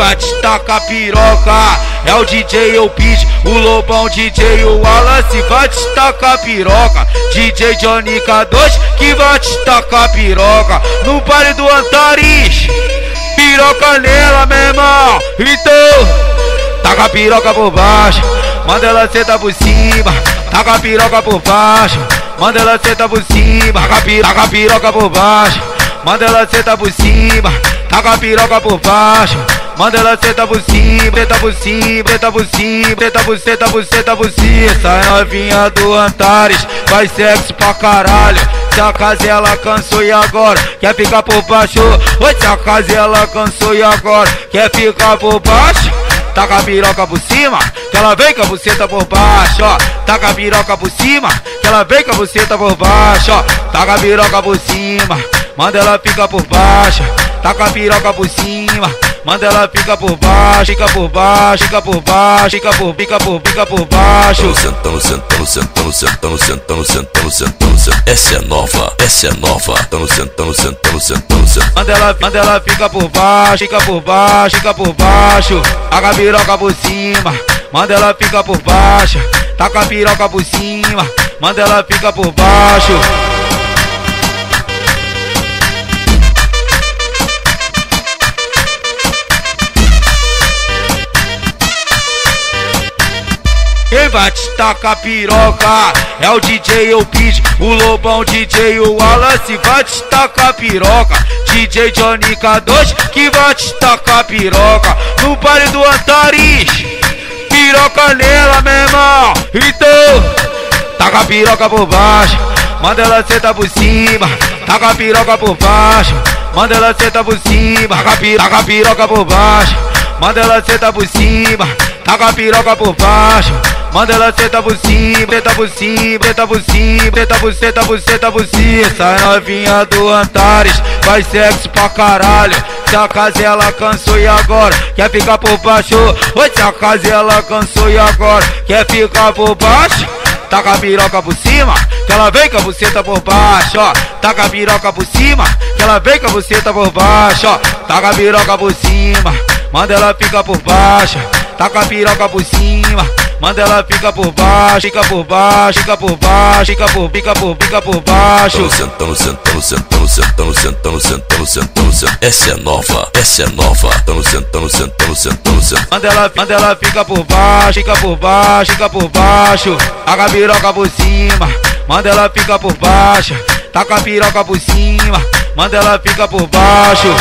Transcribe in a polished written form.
vai te tacar piroca é o DJ Eupid, o Lobão, DJ o Wallace vai te tacar piroca. DJ Johnny K2 que vai te tacar piroca no baile do Antares. Piroca nela, meu irmão. Então, taca a piroca por baixo, manda ela sentar por cima. Taca a piroca por baixo, manda ela sentar por cima. Taca a piroca por baixo, manda ela sentar por cima. Taca a piroca por baixo, manda ela sentar por cima. Senta por cima, senta por cima, senta por cima. Sai novinha do Antares, faz sexo pra caralho. Se a casela cansou e agora quer ficar por baixo. Oi, se a casela cansou e agora quer ficar por baixo. Taca a piroca por cima, que ela vem com a buceta por baixo, ó. Taca a piroca por cima, que ela vem com a buceta por baixo, ó. Taca a piroca por cima, manda ela fica por baixo. Taca a piroca por cima, manda ela fica por baixo, fica por baixo, fica por baixo, fica por baixo. Sentando, sentando, sentando, sentando, sentando, sentando, sentando, sentando. Essa é nova, essa é nova. Sentando, sentando, sentando, sentando, sentando. Manda ela fica por baixo, fica por baixo, fica por baixo. Taca a piroca por cima, manda ela fica por baixo. Taca a piroca por cima, manda ela fica por baixo. Quem vai te tacar piroca é o DJ Eupid, o Lobão, DJ o Wallace vai te tacar piroca. DJ Johnny K2 que vai te tacar piroca no baile do Antares. Piroca nela, meu irmão. Então, taca a piroca por baixo, manda ela sentar por cima. Taca a piroca por baixo, manda ela sentar por cima. Taca a piroca por baixo, manda ela sentar por cima. Taca a piroca por baixo, manda ela sentar por cima, senta por cima, senta por cima, senta por cima. Sai novinha do Antares, faz sexo pra caralho. Se a casela cansou e agora quer ficar por baixo. Oi, se a casela cansou e agora quer ficar por baixo. Taca a piroca por cima, que ela vem com a buceta por baixo, ó. Taca a piroca por cima, que ela vem com a buceta por baixo, ó. Taca a piroca por cima, manda ela fica por baixo. Taca a piroca por cima, manda ela fica por baixo, fica por baixo, fica por baixo, fica por baixo. Sentando, sentando, sentando, sentando, sentando, sentando, sentando, sentando. Essa é nova, essa é nova. Sentando, sentando, sentando, sentando, sentando. Manda ela fica por baixo, fica por baixo, fica por baixo. Taca a piroca por cima, manda ela fica por baixo. Taca a piroca por cima, manda ela fica por baixo.